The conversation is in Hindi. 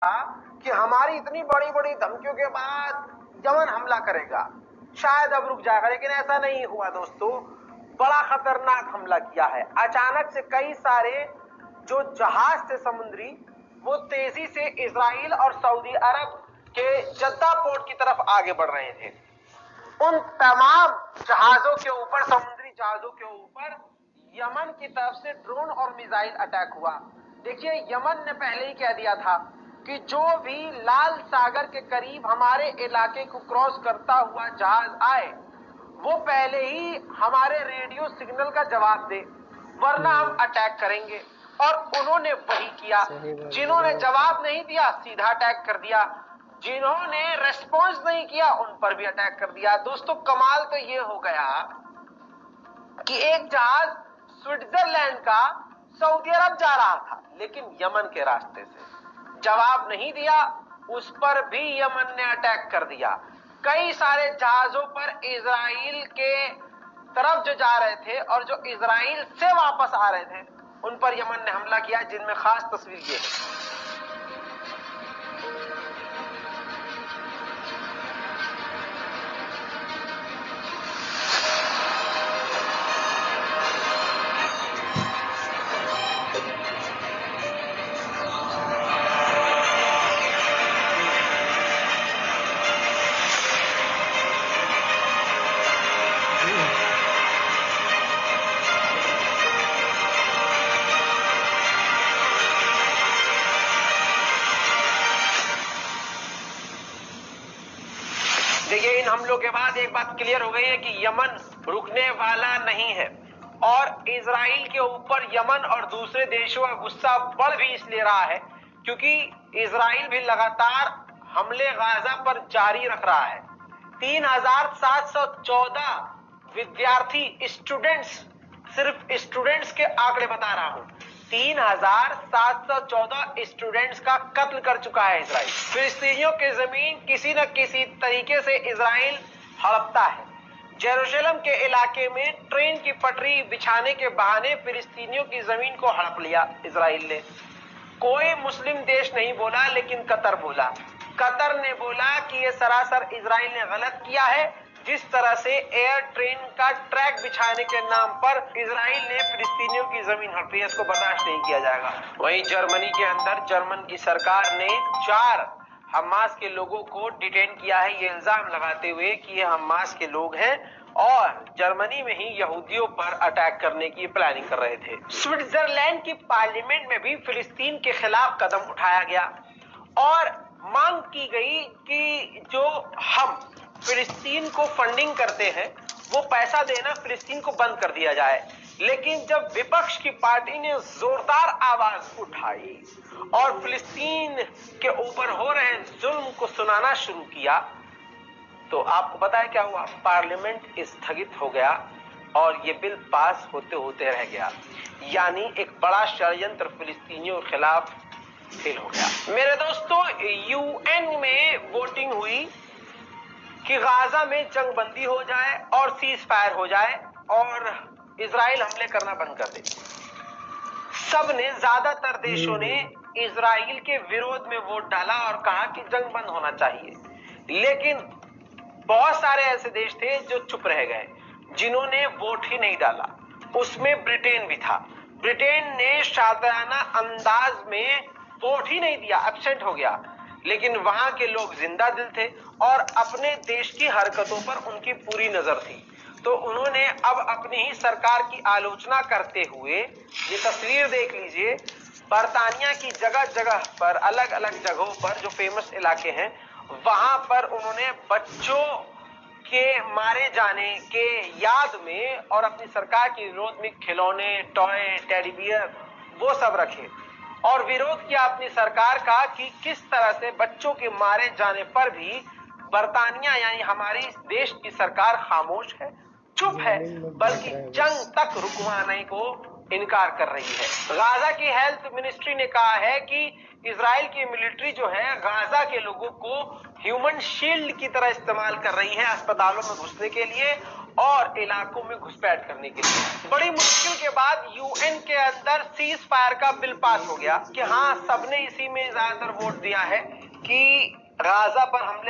कि हमारी इतनी बड़ी बड़ी धमकियों के बाद यमन हमला करेगा, शायद अब रुक जाएगा, लेकिन ऐसा नहीं हुआ दोस्तों। बड़ा खतरनाक हमला किया है। अचानक से कई सारे जो जहाज थे समुद्री, वो तेजी से इजराइल और सऊदी अरब के जद्दा पोर्ट की तरफ आगे बढ़ रहे थे। उन तमाम जहाजों के ऊपर, समुद्री जहाजों के ऊपर यमन की तरफ से ड्रोन और मिसाइल अटैक हुआ। देखिए, यमन ने पहले ही कह दिया था कि जो भी लाल सागर के करीब हमारे इलाके को क्रॉस करता हुआ जहाज आए, वो पहले ही हमारे रेडियो सिग्नल का जवाब दे, वरना हम अटैक करेंगे। और उन्होंने वही किया। जिन्होंने जवाब नहीं दिया, सीधा अटैक कर दिया। जिन्होंने रेस्पॉन्स नहीं किया, उन पर भी अटैक कर दिया। दोस्तों, कमाल तो ये हो गया कि एक जहाज स्विट्जरलैंड का सऊदी अरब जा रहा था, लेकिन यमन के रास्ते से जवाब नहीं दिया, उस पर भी यमन ने अटैक कर दिया। कई सारे जहाजों पर इजराइल के तरफ जो जा रहे थे और जो इजराइल से वापस आ रहे थे, उन पर यमन ने हमला किया, जिनमें खास तस्वीर ये है। देखिए, इन हमलों के बाद एक बात क्लियर हो गई है कि यमन रुकने वाला नहीं है, और इजराइल के ऊपर यमन और दूसरे देशों का गुस्सा बढ़ भी इसलिए रहा है क्योंकि इजराइल भी लगातार हमले गाजा पर जारी रख रहा है। 3714 विद्यार्थी, स्टूडेंट्स, सिर्फ स्टूडेंट्स के आंकड़े बता रहा हूं, 3714 स्टूडेंट्स का कत्ल कर चुका है इजराइल। फिलिस्तीनियों की जमीन किसी न किसी तरीके से इजराइल हड़पता है। जेरूशलम के इलाके में ट्रेन की पटरी बिछाने के बहाने फिलिस्तीनियों की जमीन को हड़प लिया इजराइल ने। कोई मुस्लिम देश नहीं बोला, लेकिन कतर बोला। कतर ने बोला कि यह सरासर इजराइल ने गलत किया है, जिस तरह से एयर ट्रेन का ट्रैक बिछाने के नाम पर इजराइल ने फिलिस्तीनियों की जमीन हड़पी है, इसको बर्दाश्त नहीं किया जाएगा। वहीं जर्मनी के अंदर जर्मन की सरकार ने 4 हमास के लोगों को डिटेन किया है, ये इल्जाम लगाते हुए कि ये हमास के लोग हैं और जर्मनी में ही यहूदियों पर अटैक करने की प्लानिंग कर रहे थे। स्विट्जरलैंड की पार्लियामेंट में भी फिलिस्तीन के खिलाफ कदम उठाया गया और मांग की गई कि जो हम फिलिस्तीन को फंडिंग करते हैं, वो पैसा देना फिलिस्तीन को बंद कर दिया जाए। लेकिन जब विपक्ष की पार्टी ने जोरदार आवाज उठाई और फिलिस्तीन के ऊपर हो रहे जुल्म को सुनाना शुरू किया, तो आपको पता है क्या हुआ? पार्लियामेंट स्थगित हो गया और ये बिल पास होते होते रह गया। यानी एक बड़ा षड्यंत्र फिलिस्तीनियों के खिलाफ फेल हो गया। मेरे दोस्तों, यूएन में वोटिंग हुई कि गाजा में जंग बंदी हो जाए और सीज फायर हो जाए और इजराइल हमले करना बंद कर दे। सबने, ज्यादातर देशों ने इजराइल के विरोध में वोट डाला और कहा कि जंग बंद होना चाहिए। लेकिन बहुत सारे ऐसे देश थे जो चुप रह गए, जिन्होंने वोट ही नहीं डाला। उसमें ब्रिटेन भी था। ब्रिटेन ने शातिराना अंदाज में वोट ही नहीं दिया, एब्सेंट हो गया। लेकिन वहां के लोग जिंदा दिल थे और अपने देश की हरकतों पर उनकी पूरी नजर थी, तो उन्होंने अब अपनी ही सरकार की आलोचना करते हुए, ये तस्वीर देख लीजिए, बर्तानिया की जगह जगह पर, अलग अलग जगहों पर जो फेमस इलाके हैं, वहां पर उन्होंने बच्चों के मारे जाने के याद में और अपनी सरकार के विरोध में खिलौने, टॉय, टेडी बियर, वो सब रखे और विरोध किया अपनी सरकार का कि किस तरह से बच्चों के मारे जाने पर भी बर्तानिया यानी हमारी देश की सरकार खामोश है, चुप है, बल्कि जंग तक रुकवाने को इनकार कर रही है। गाजा की हेल्थ मिनिस्ट्री ने कहा है कि इजराइल की मिलिट्री जो है गाजा के लोगों को ह्यूमन शील्ड की तरह इस्तेमाल कर रही है अस्पतालों में घुसने के लिए और इलाकों में घुसपैठ करने के लिए। बड़ी मुश्किल के बाद यूएन के अंदर सीज फायर का बिल पास हो गया कि हाँ, सबने इसी में ज्यादातर वोट दिया है कि गाजा पर हमले